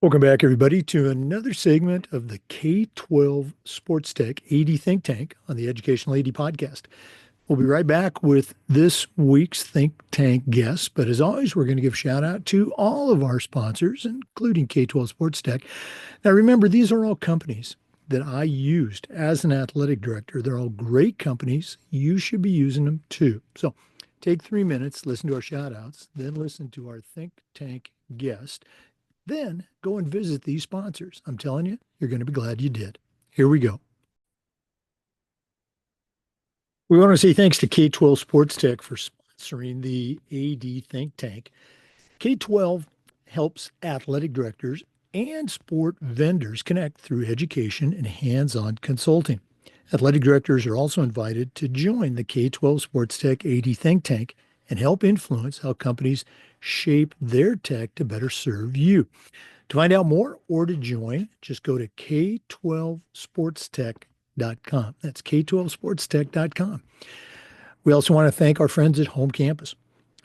Welcome back, everybody, to another segment of the K12 SportsTech AD Think Tank on the Educational AD Podcast. We'll be right back with this week's Think Tank guests, but as always, we're going to give shout out to all of our sponsors, including K12 SportsTech. Now, remember, these are all companies that I used as an athletic director. They're all great companies. You should be using them too. So take 3 minutes, listen to our shout outs, then listen to our Think Tank guest. Then go and visit these sponsors. I'm telling you, you're going to be glad you did. Here we go. We want to say thanks to K12 Sports Tech for sponsoring the AD Think Tank. K12 helps athletic directors and sport vendors connect through education and hands-on consulting. Athletic directors are also invited to join the K12 Sports Tech AD Think Tank and help influence how companies shape their tech to better serve you. To find out more or to join, just go to K12SportsTech.com. That's K12SportsTech.com. We also want to thank our friends at Home Campus.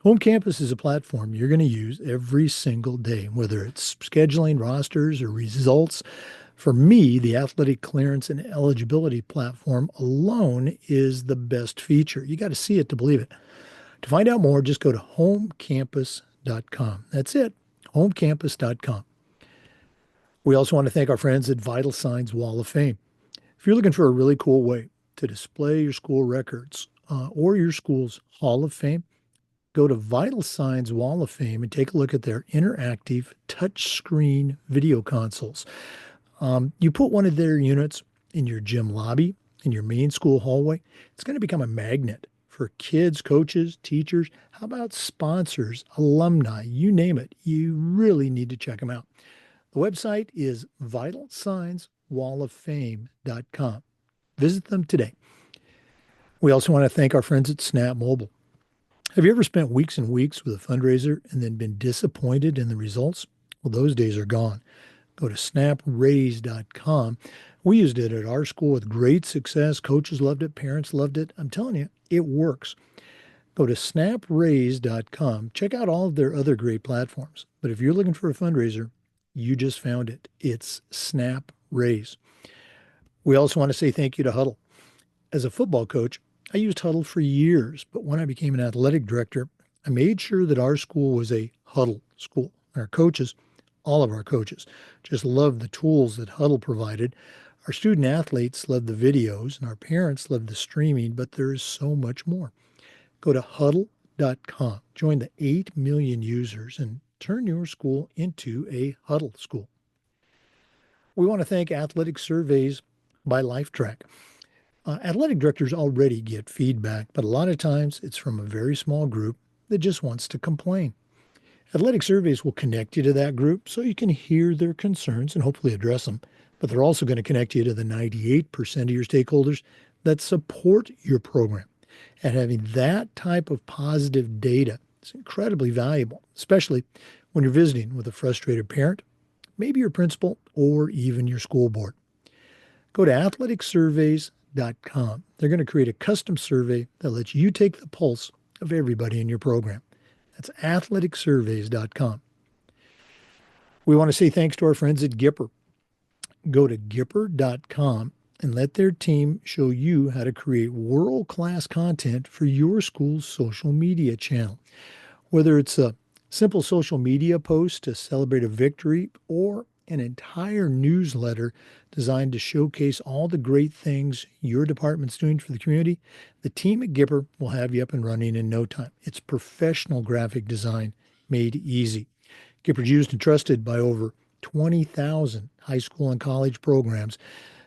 Home Campus is a platform you're going to use every single day, whether it's scheduling, rosters, or results. For me, the athletic clearance and eligibility platform alone is the best feature. You got to see it to believe it. To find out more, just go to homecampus.com. That's it, homecampus.com. We also want to thank our friends at Vital Signs Wall of Fame. If you're looking for a really cool way to display your school records or your school's Hall of Fame, go to Vital Signs Wall of Fame and take a look at their interactive touchscreen video consoles. You put one of their units in your gym lobby, in your main school hallway, it's going to become a magnet for kids, coaches, teachers. How about sponsors, alumni, you name it. You really need to check them out. The website is vitalsignswalloffame.com. Visit them today. We also want to thank our friends at Snap Mobile. Have you ever spent weeks and weeks with a fundraiser and then been disappointed in the results? Well, those days are gone. Go to snapraise.com. We used it at our school with great success. Coaches loved it. Parents loved it. I'm telling you, it works. Go to snapraise.com. Check out all of their other great platforms. But if you're looking for a fundraiser, you just found it. It's Snap Raise. We also want to say thank you to Huddle. As a football coach, I used Huddle for years, but when I became an athletic director, I made sure that our school was a Huddle school. Our coaches, all of our coaches, just loved the tools that Huddle provided. Our student athletes loved the videos, and our parents loved the streaming, but there is so much more. Go to huddle.com, join the 8 million users, and turn your school into a Huddle school. We want to thank Athletic Surveys by LifeTrack. Athletic directors already get feedback, but a lot of times it's from a very small group that just wants to complain. Athletic Surveys will connect you to that group so you can hear their concerns and hopefully address them. But they're also going to connect you to the 98% of your stakeholders that support your program. And having that type of positive data is incredibly valuable, especially when you're visiting with a frustrated parent, maybe your principal, or even your school board. Go to athleticsurveys.com. They're going to create a custom survey that lets you take the pulse of everybody in your program. That's athleticsurveys.com. We want to say thanks to our friends at Gipper. Go to Gipper.com and let their team show you how to create world-class content for your school's social media channel. Whether it's a simple social media post to celebrate a victory or an entire newsletter designed to showcase all the great things your department's doing for the community, the team at Gipper will have you up and running in no time. It's professional graphic design made easy. Gipper's used and trusted by over 20,000 high school and college programs.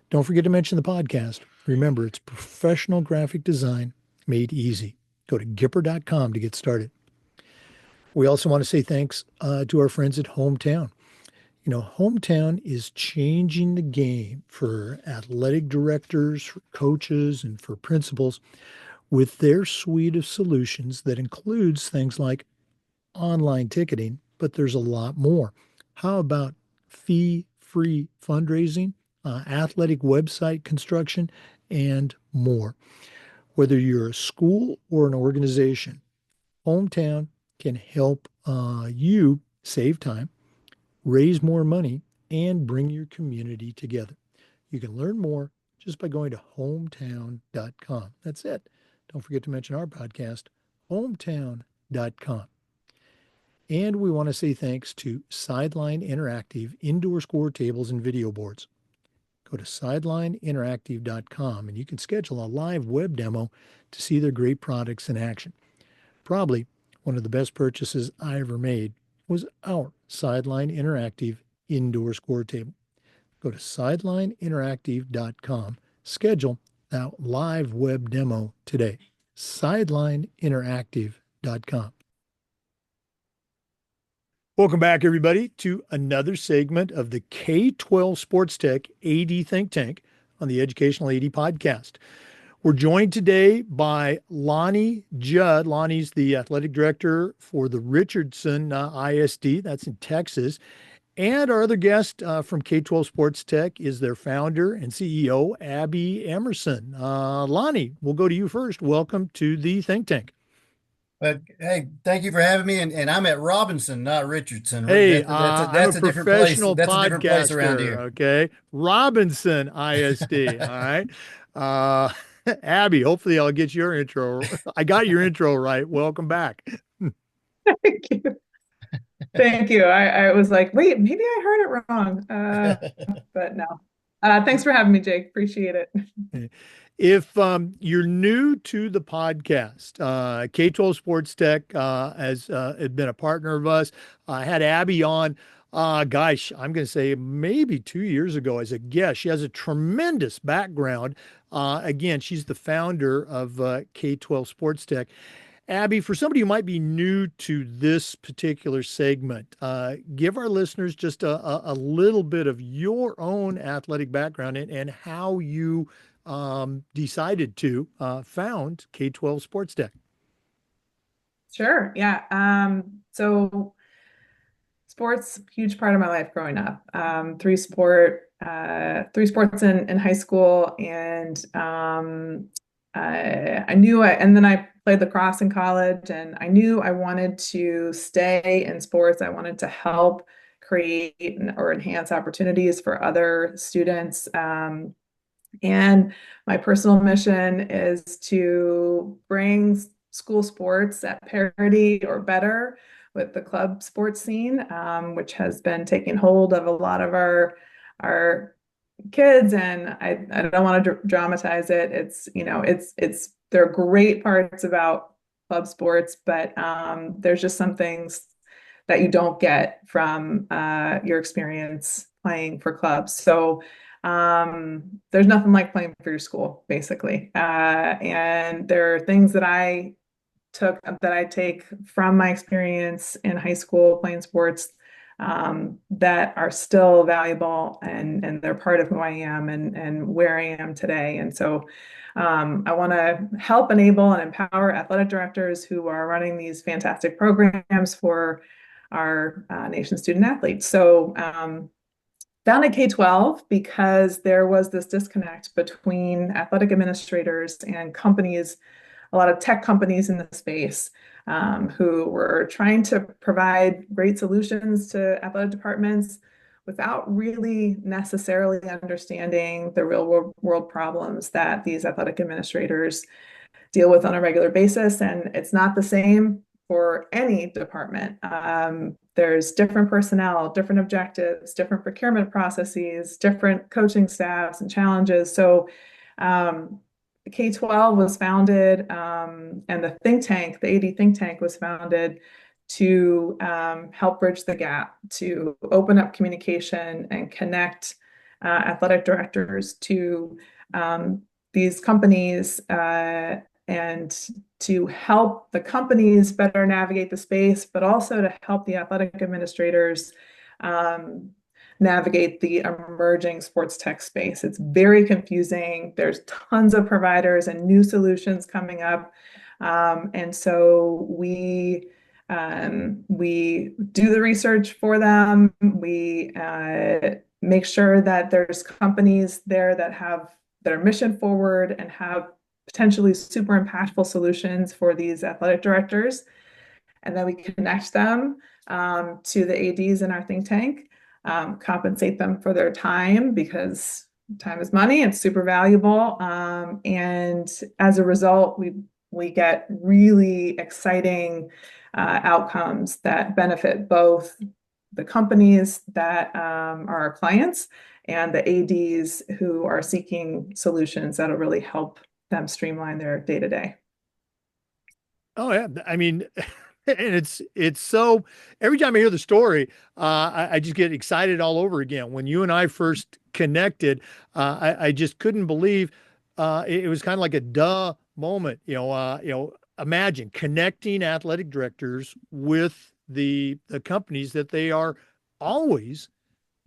Don't forget to mention the podcast. Remember, it's professional graphic design made easy. Go to Gipper.com to get started. We also want to say thanks to our friends at Hometown. You know, Hometown is changing the game for athletic directors, for coaches, and for principals with their suite of solutions that includes things like online ticketing, but there's a lot more. How about fee-free fundraising, athletic website construction, and more? Whether you're a school or an organization, Hometown can help you save time, raise more money, and bring your community together. You can learn more just by going to hometown.com. That's it. Don't forget to mention our podcast, hometown.com. And we want to say thanks to Sideline Interactive indoor score tables and video boards. Go to sidelineinteractive.com and you can schedule a live web demo to see their great products in action. Probably one of the best purchases I ever made was our Sideline Interactive indoor score table. Go to sidelineinteractive.com, schedule that live web demo today. Sidelineinteractive.com. Welcome back, everybody, to another segment of the K12 SportsTech AD Think Tank on the Educational AD Podcast. We're joined today by Lonnie Judd. Lonnie's the athletic director for the Richardson ISD, that's in Texas. And our other guest from K12 SportsTech is their founder and CEO, Abby Emerson. Lonnie, we'll go to you first. Welcome to the Think Tank. But hey, thank you for having me. And I'm at Robinson, not Richardson. Hey, I'm a That's a different place. professional That's a different place around podcaster, here. okay? Robinson ISD, all right? Uh, Abby, hopefully I'll get your intro. I got your intro right. Welcome back. Thank you. Thank you. I was like, wait, maybe I heard it wrong. But no. Thanks for having me, Jake. Appreciate it. If you're new to the podcast, K12 Sports Tech has been a partner of us. I had Abby on, gosh, I'm going to say maybe 2 years ago as a guest. She has a tremendous background. Again, she's the founder of K12 Sports Tech. Abby, for somebody who might be new to this particular segment, give our listeners just a little bit of your own athletic background and how you decided to found K12 Sports Tech. Sure. Yeah. So sports, huge part of my life growing up. Three sports in high school, and and then I played lacrosse in college, and I knew I wanted to stay in sports. I wanted to help create or enhance opportunities for other students. And my personal mission is to bring school sports at parity or better with the club sports scene, which has been taking hold of a lot of our kids. And I don't want to dramatize it. There are great parts about club sports, but there's just some things that you don't get from your experience playing for clubs. So there's nothing like playing for your school, basically. And there are things that I take from my experience in high school playing sports that are still valuable, and they're part of who I am and where I am today. And so I want to help enable and empower athletic directors who are running these fantastic programs for our nation's student athletes. So founded K12 because there was this disconnect between athletic administrators and companies, a lot of tech companies in the space, who were trying to provide great solutions to athletic departments without really necessarily understanding the real world problems that these athletic administrators deal with on a regular basis. And it's not the same for any department. There's different personnel, different objectives, different procurement processes, different coaching staffs and challenges. So K12 was founded, and the think tank, the AD think tank, was founded to help bridge the gap, to open up communication and connect athletic directors to these companies, and to help the companies better navigate the space, but also to help the athletic administrators navigate the emerging sports tech space. It's very confusing. There's tons of providers and new solutions coming up. And so we do the research for them. We make sure that there's companies there that are mission forward and have potentially super impactful solutions for these athletic directors. And then we connect them to the ADs in our think tank, compensate them for their time because time is money. It's super valuable. And as a result, we get really exciting outcomes that benefit both the companies that are our clients and the ADs who are seeking solutions that'll really help them streamline their day to day. Oh yeah, I mean, and it's so every time I hear the story, I just get excited all over again. When you and I first connected, I just couldn't believe it was kind of like a duh moment. Imagine connecting athletic directors with the companies that they are always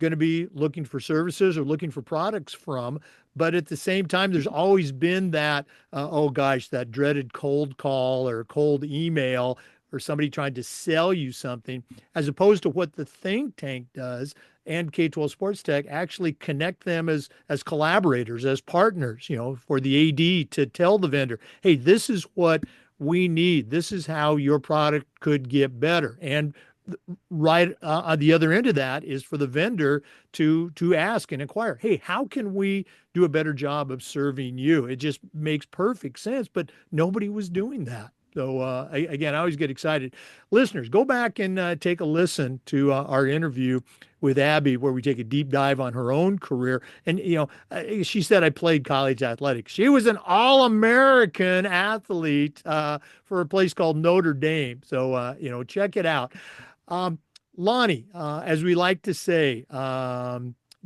going to be looking for services or looking for products from. But at the same time, there's always been that, oh gosh, that dreaded cold call or cold email or somebody trying to sell you something, as opposed to what the think tank does and K12 Sports Tech actually connect them as collaborators, as partners, for the AD to tell the vendor, hey, this is what we need. This is how your product could get better. And right on the other end of that is for the vendor to ask and inquire, hey, how can we do a better job of serving you? It just makes perfect sense, but nobody was doing that. So again, I always get excited. Listeners, go back and take a listen to our interview with Abby, where we take a deep dive on her own career. And she said I played college athletics. She was an All-American athlete for a place called Notre Dame. So check it out. Lonnie, as we like to say,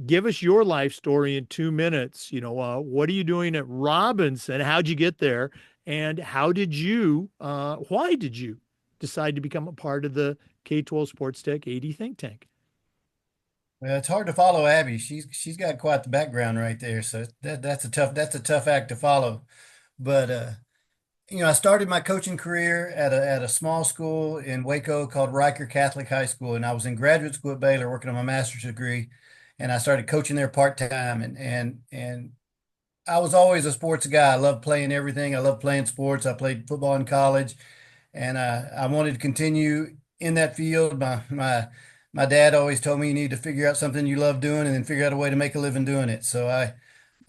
give us your life story in 2 minutes. What are you doing at Robinson? How'd you get there? And why did you decide to become a part of the K12 Sports Tech AD think tank? Well, it's hard to follow Abby. She's got quite the background right there. So that's a tough act to follow. But I started my coaching career at a small school in Waco called Riker Catholic High School, and I was in graduate school at Baylor working on my master's degree, and I started coaching there part time, and I was always a sports guy. I loved playing everything. I loved playing sports. I played football in college, and I wanted to continue in that field. My dad always told me you need to figure out something you love doing and then figure out a way to make a living doing it. So I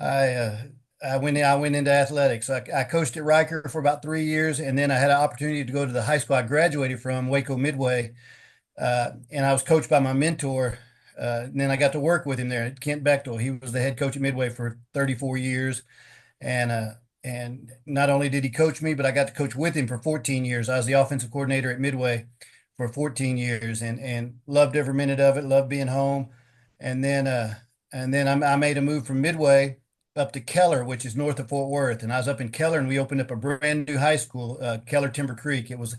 uh, I went into athletics. I coached at Riker for about 3 years, and then I had an opportunity to go to the high school I graduated from, Waco Midway, and I was coached by my mentor. And then I got to work with him there, Kent Bechtel. He was the head coach at Midway for 34 years, and not only did he coach me, but I got to coach with him for 14 years. I was the offensive coordinator at Midway for 14 years, and loved every minute of it. Loved being home, and then I made a move from Midway up to Keller, which is north of Fort Worth. And I was up in Keller, and we opened up a brand new high school, Keller Timber Creek. It was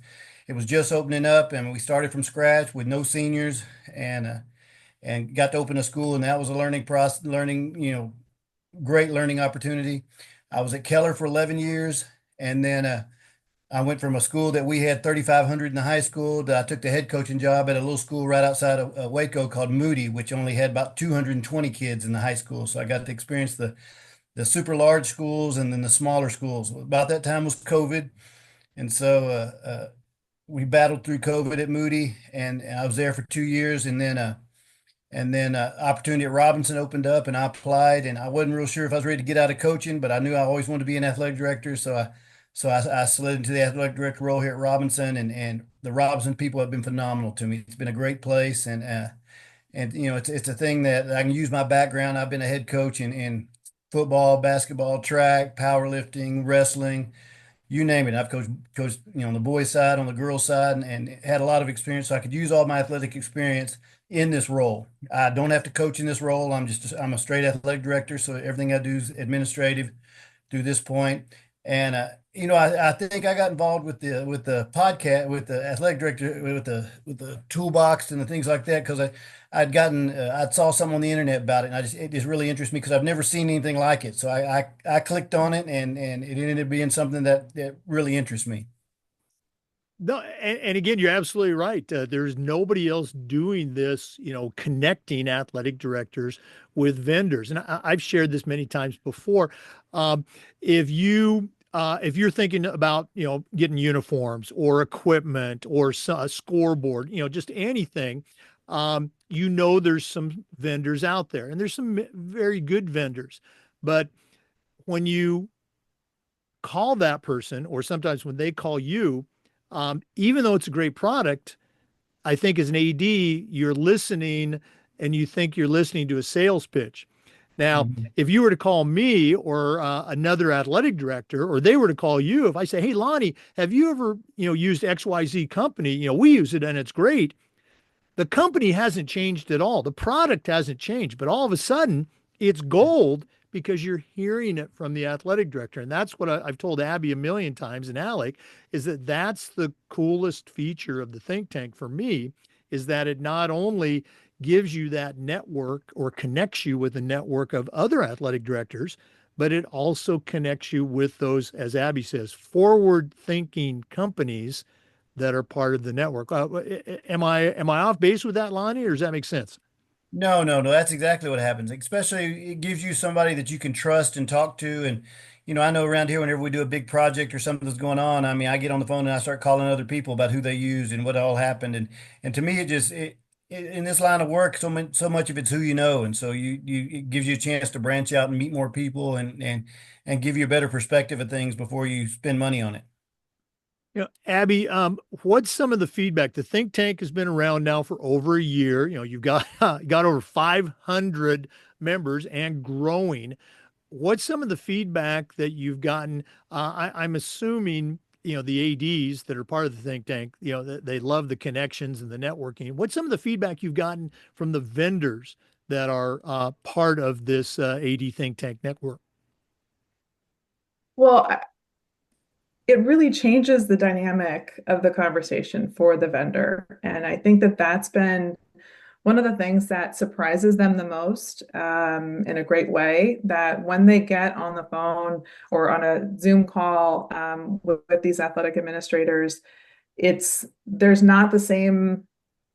just opening up, and we started from scratch with no seniors, and got to open a school, and that was a learning process, great learning opportunity. I was at Keller for 11 years, and then I went from a school that we had 3,500 in the high school to I took the head coaching job at a little school right outside of Waco called Moody, which only had about 220 kids in the high school. So I got to experience the super large schools and then the smaller schools. About that time was COVID, and so we battled through COVID at Moody, and I was there for 2 years, and then opportunity at Robinson opened up, and I applied, and I wasn't real sure if I was ready to get out of coaching, but I knew I always wanted to be an athletic director, so I slid into the athletic director role here at Robinson, and the Robinson people have been phenomenal to me. It's been a great place, and it's a thing that I can use my background. I've been a head coach in football, basketball, track, powerlifting, wrestling, you name it. I've coached on the boys side, on the girls side, and had a lot of experience. So I could use all my athletic experience in this role. I don't have to coach in this role. I'm a straight athletic director, so everything I do is administrative through this point. And I think I got involved with the podcast, with the athletic director, with the toolbox and the things like that, because I saw something on the internet about it, and it just really interests me because I've never seen anything like it. So I clicked on it, and it ended up being something that really interests me. No, and again, you're absolutely right. There's nobody else doing this, connecting athletic directors with vendors. And I've shared this many times before. If you if you're thinking about, getting uniforms or equipment or a scoreboard, just anything, there's some vendors out there and there's some very good vendors. But when you call that person, or sometimes when they call you, even though it's a great product, I think as an AD, you're listening and you think you're listening to a sales pitch. Now, Mhm. if you were to call me or another athletic director, or they were to call you, if I say, "Hey, Lonnie, have you ever, used XYZ company? We use it and it's great." The company hasn't changed at all. The product hasn't changed, but all of a sudden it's gold because you're hearing it from the athletic director. And that's what I've told Abby a million times, and Alec, is that that's the coolest feature of the think tank for me, is that it not only gives you that network or connects you with a network of other athletic directors, but it also connects you with those, as Abby says, forward thinking companies that are part of the network. Am I off base with that, Lonnie, or does that make sense? No, no, no. That's exactly what happens. Especially it gives you somebody that you can trust and talk to. And, I know around here, whenever we do a big project or something that's going on, I mean, I get on the phone and I start calling other people about who they use and what all happened. And to me, in this line of work, so much of it's who you know. And so it gives you a chance to branch out and meet more people and give you a better perspective of things before you spend money on it. Abby, what's some of the feedback? The think tank has been around now for over a year. You've got got over 500 members and growing. What's some of the feedback that you've gotten? I'm assuming, the ADs that are part of the think tank, they love the connections and the networking. What's some of the feedback you've gotten from the vendors that are part of this AD think tank network? Well, it really changes the dynamic of the conversation for the vendor. And I think that that's been one of the things that surprises them the most, in a great way, that when they get on the phone or on a Zoom call, with these athletic administrators, there's not the same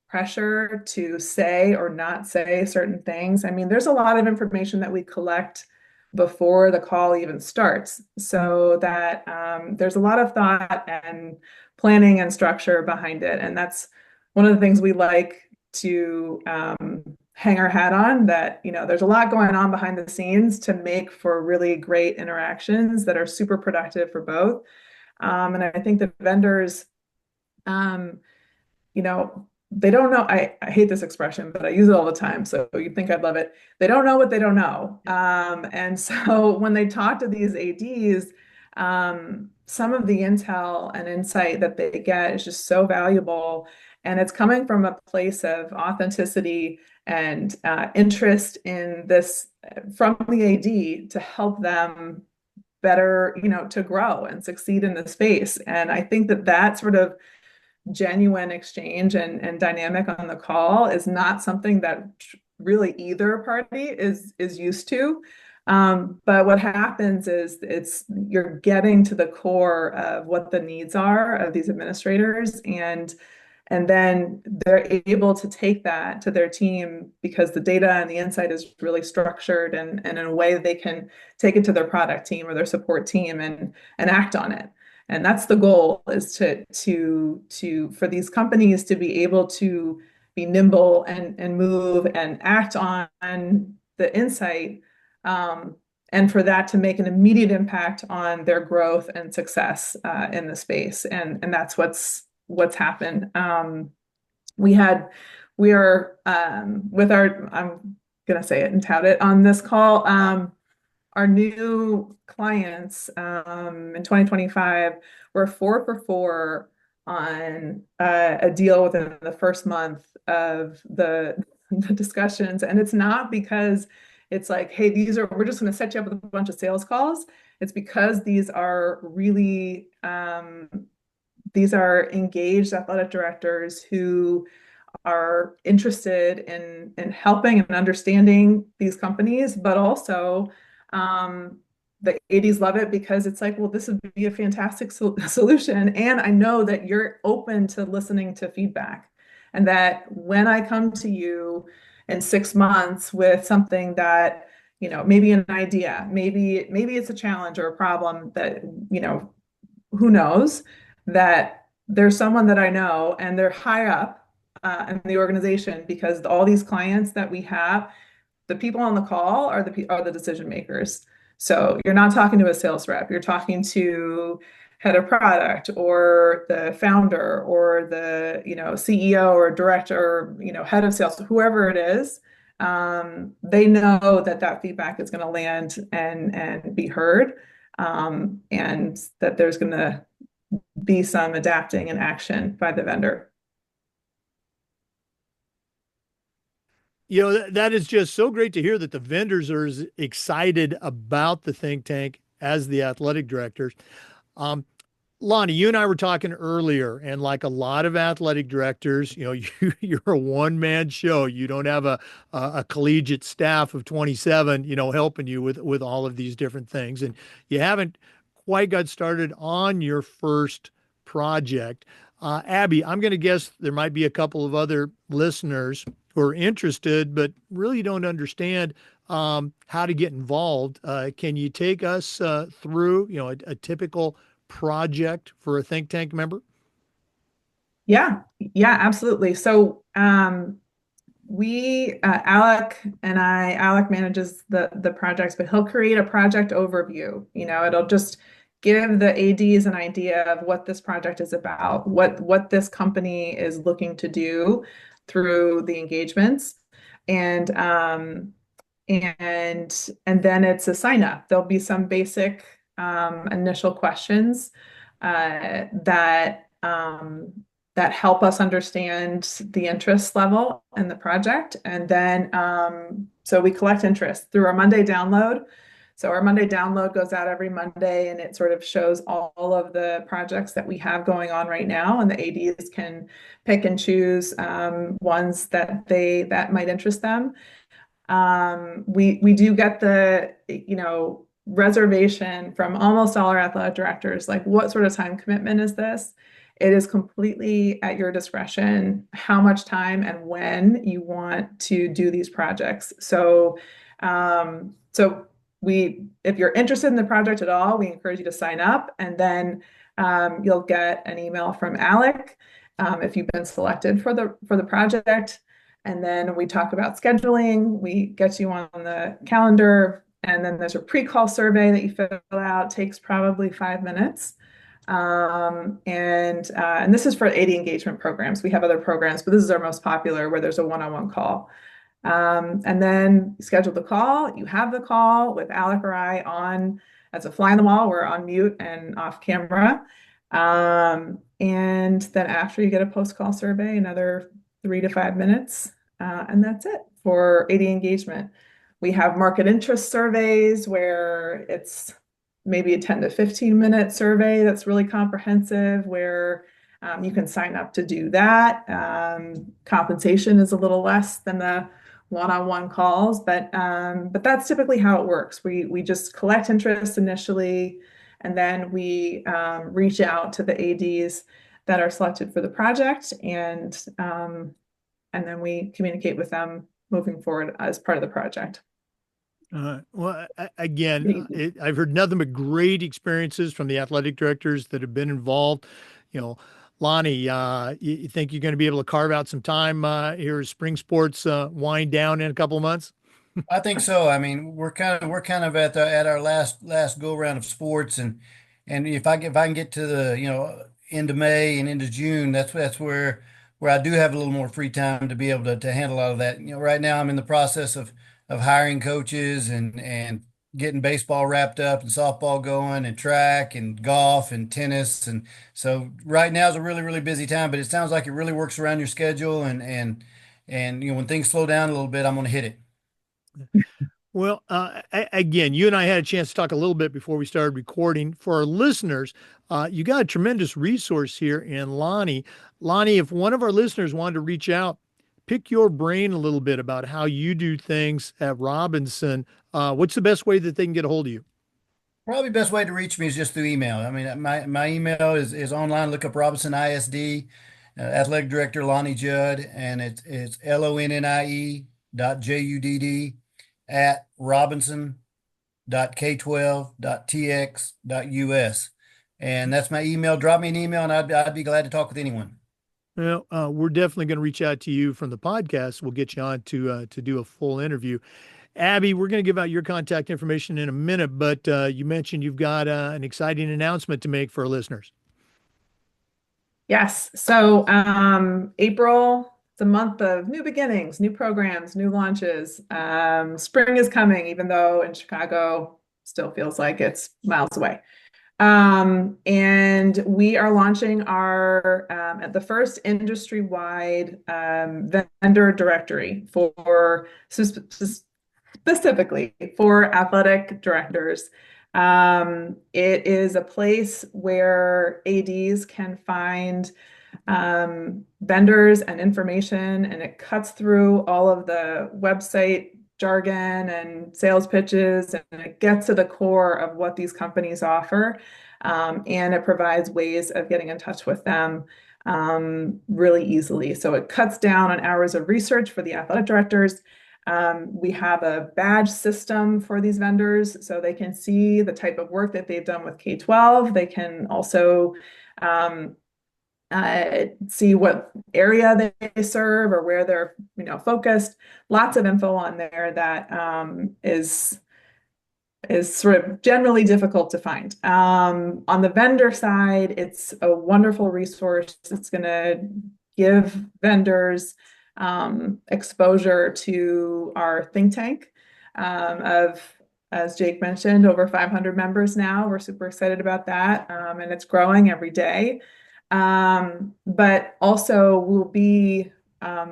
pressure to say or not say certain things. I mean, there's a lot of information that we collect before the call even starts, so that there's a lot of thought and planning and structure behind it. And that's one of the things we like to hang our hat on, that, there's a lot going on behind the scenes to make for really great interactions that are super productive for both. And I think the vendors, um, you know, they don't know. I hate this expression, but I use it all the time. So you'd think I'd love it. They don't know what they don't know. And so when they talk to these ADs, some of the intel and insight that they get is just so valuable. And it's coming from a place of authenticity and interest in this from the AD to help them better, to grow and succeed in the space. And I think that that sort of genuine exchange and dynamic on the call is not something that really either party is used to. But what happens is you're getting to the core of what the needs are of these administrators, and then they're able to take that to their team because the data and the insight is really structured, and in a way they can take it to their product team or their support team and act on it. And that's the goal, is to for these companies to be able to be nimble and move and act on the insight, and for that to make an immediate impact on their growth and success in the space. And that's what's happened. We had we are with our, I'm gonna say it and tout it on this call. Our new clients, in 2025 were 4 for 4 on a deal within the first month of the discussions. And it's not because it's like, hey, we're just going to set you up with a bunch of sales calls. It's because these are engaged athletic directors who are interested in helping and understanding these companies, but also, the ADs love it because it's like, well, this would be a fantastic solution. And I know that you're open to listening to feedback, and that when I come to you in 6 months with something that, maybe an idea, maybe it's a challenge or a problem that, who knows, that there's someone that I know and they're high up in the organization, because all these clients that we have, the people on the call are the decision makers. So you're not talking to a sales rep, you're talking to head of product or the founder or the CEO or director or head of sales, whoever it is. They know that feedback is going to land and be heard, and that there's going to be some adapting and action by the vendor. That is just so great to hear that the vendors are as excited about the think tank as the athletic directors. Um, Lonnie, you and I were talking earlier, and like a lot of athletic directors, you're a one-man show. You don't have a collegiate staff of 27, helping you with all of these different things, and you haven't quite got started on your first project. Abby, I'm going to guess there might be a couple of other listeners who are interested, but really don't understand how to get involved. Can you take us through, a typical project for a think tank member? Yeah, absolutely. So Alec manages the projects, but he'll create a project overview. It'll just give the ADs an idea of what this project is about, what this company is looking to do through the engagements. And and then it's a sign up. There'll be some basic initial questions that help us understand the interest level in the project. And then, so we collect interest through our Monday download. So our Monday download goes out every Monday, and it sort of shows all of the projects that we have going on right now. And the ADs can pick and choose ones that might interest them. We do get the reservation from almost all our athletic directors, like, what sort of time commitment is this? It is completely at your discretion how much time and when you want to do these projects. So if you're interested in the project at all, we encourage you to sign up, and then you'll get an email from Alec if you've been selected for the project. And then we talk about scheduling. We get you on the calendar, and then there's a pre-call survey that you fill out. It takes probably 5 minutes. And this is for AD engagement programs. We have other programs, but this is our most popular, where there's a one-on-one call. And then you schedule the call. You have the call with Alec or I on as a fly on the wall. We're on mute and off camera. And then after, you get a post-call survey, another 3 to 5 minutes, and that's it for AD engagement. We have market interest surveys where it's maybe a 10 to 15-minute survey that's really comprehensive, where you can sign up to do that. Compensation is a little less than the one-on-one calls, but that's typically how it works. We just collect interest initially, and then we reach out to the ADs that are selected for the project, and then we communicate with them moving forward as part of the project. I've heard nothing but great experiences from the athletic directors that have been involved. Lonnie, you think you're going to be able to carve out some time here as spring sports wind down in a couple of months? I think so. I mean, we're kind of at our last go round of sports, and if I can get to the end of May and into June, that's where I do have a little more free time to be able to handle all of that. Right now I'm in the process of hiring coaches and getting baseball wrapped up and softball going and track and golf and tennis. And so right now is a really, really busy time, but it sounds like it really works around your schedule, and when things slow down a little bit, I'm going to hit it. Well, again, you and I had a chance to talk a little bit before we started recording. For our listeners, you got a tremendous resource here in Lonnie. Lonnie, if one of our listeners wanted to reach out, pick your brain a little bit about how you do things at Robinson, what's the best way that they can get a hold of you? Probably best way to reach me is just through email. I mean, my email is online. Look up Robinson ISD, Athletic Director Lonnie Judd, and it's LONNIE.JUDD at robinson.k12.tx.us. And that's my email. Drop me an email and I'd be glad to talk with anyone. Well, we're definitely going to reach out to you from the podcast. We'll get you on to do a full interview. Abby, we're going to give out your contact information in a minute, but you mentioned you've got an exciting announcement to make for our listeners. Yes. So April, it's a month of new beginnings, new programs, new launches. Spring is coming, even though in Chicago still feels like it's miles away. And we are launching our the first industry-wide vendor directory for specifically for athletic directors. It is a place where ADs can find vendors and information, and it cuts through all of the website jargon and sales pitches, and it gets to the core of what these companies offer. And it provides ways of getting in touch with them really easily. So it cuts down on hours of research for the athletic directors. We have a badge system for these vendors so they can see the type of work that they've done with K12. They can also see what area they serve or where they're focused. Lots of info on there that is sort of generally difficult to find. On the vendor side, it's a wonderful resource. It's going to give vendors exposure to our think tank of, as Jake mentioned, over 500 members now. We're super excited about that, and it's growing every day. But also we'll be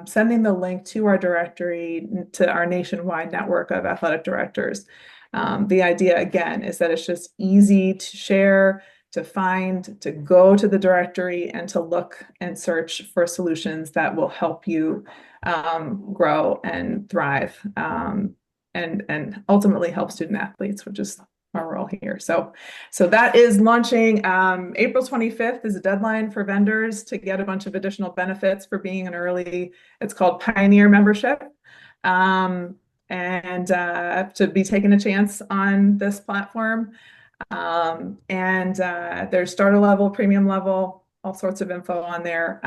sending the link to our directory to our nationwide network of athletic directors. The idea, again, is that it's just easy to share, to find, to go to the directory and to look and search for solutions that will help you grow and thrive and ultimately help student athletes, which is our role here. So that is launching April 25th is a deadline for vendors to get a bunch of additional benefits for being an early, it's called Pioneer membership. And to be taking a chance on this platform. There's starter level, premium level, all sorts of info on there.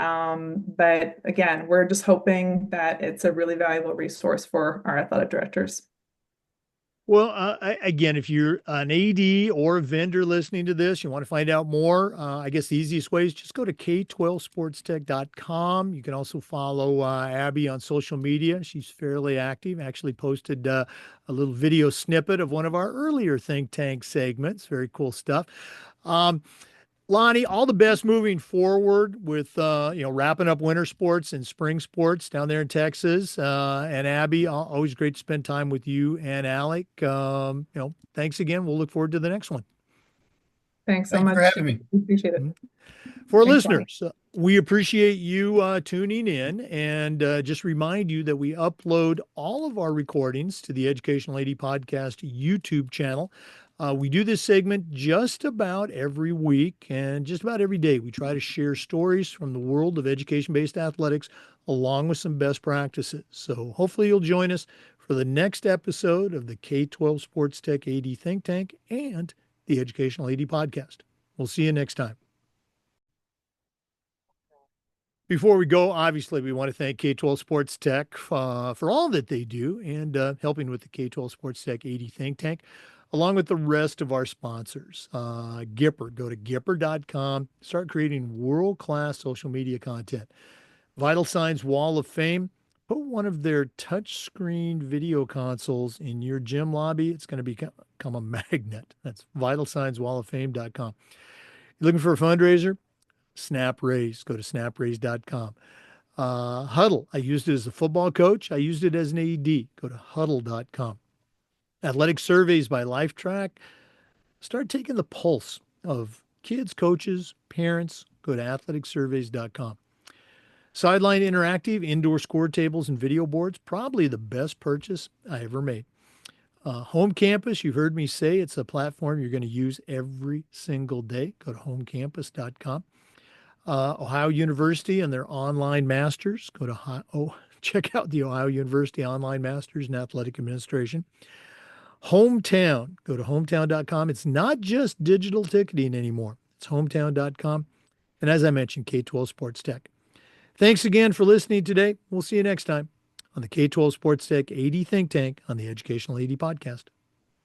But again, we're just hoping that it's a really valuable resource for our athletic directors. Well, again, if you're an AD or a vendor listening to this, you want to find out more, I guess the easiest way is just go to K12SportsTech.com. You can also follow Abby on social media. She's fairly active, actually posted a little video snippet of one of our earlier think tank segments. Very cool stuff. Lonnie, all the best moving forward with wrapping up winter sports and spring sports down there in Texas. And Abby, always great to spend time with you and Alec. Thanks again. We'll look forward to the next one. Thanks so Thanks much. for having me. Appreciate it. For our Thanks, Lonnie. listeners, we appreciate you tuning in, and just remind you that we upload all of our recordings to the Educational AD Podcast YouTube channel. We do this segment just about every week and just about every day. We try to share stories from the world of education-based athletics along with some best practices. So hopefully you'll join us for the next episode of the K12 Sports Tech AD Think Tank and the Educational AD Podcast. We'll see you next time. Before we go, obviously, we want to thank K12 Sports Tech for all that they do and helping with the K12 Sports Tech AD Think Tank, along with the rest of our sponsors. Gipper, go to Gipper.com, start creating world-class social media content. Vital Signs Wall of Fame, put one of their touchscreen video consoles in your gym lobby. It's going to become a magnet. That's VitalSignsWallOfFame.com. You're looking for a fundraiser? Snap Raise. Go to snapraise.com. Huddle. I used it as a football coach. I used it as an AD. Go to huddle.com. Athletic surveys by LifeTrack. Start taking the pulse of kids, coaches, parents. Go to athleticsurveys.com. Sideline Interactive, indoor score tables and video boards. Probably the best purchase I ever made. Home Campus, you heard me say it's a platform you're going to use every single day. Go to homecampus.com. Ohio University and their online masters. Go to check out the Ohio University Online Masters in Athletic Administration. Hometown, go to hometown.com. It's not just digital ticketing anymore. It's hometown.com. And as I mentioned, K12 Sports Tech. Thanks again for listening today. We'll see you next time on the K12 Sports Tech AD Think Tank on the Educational AD Podcast.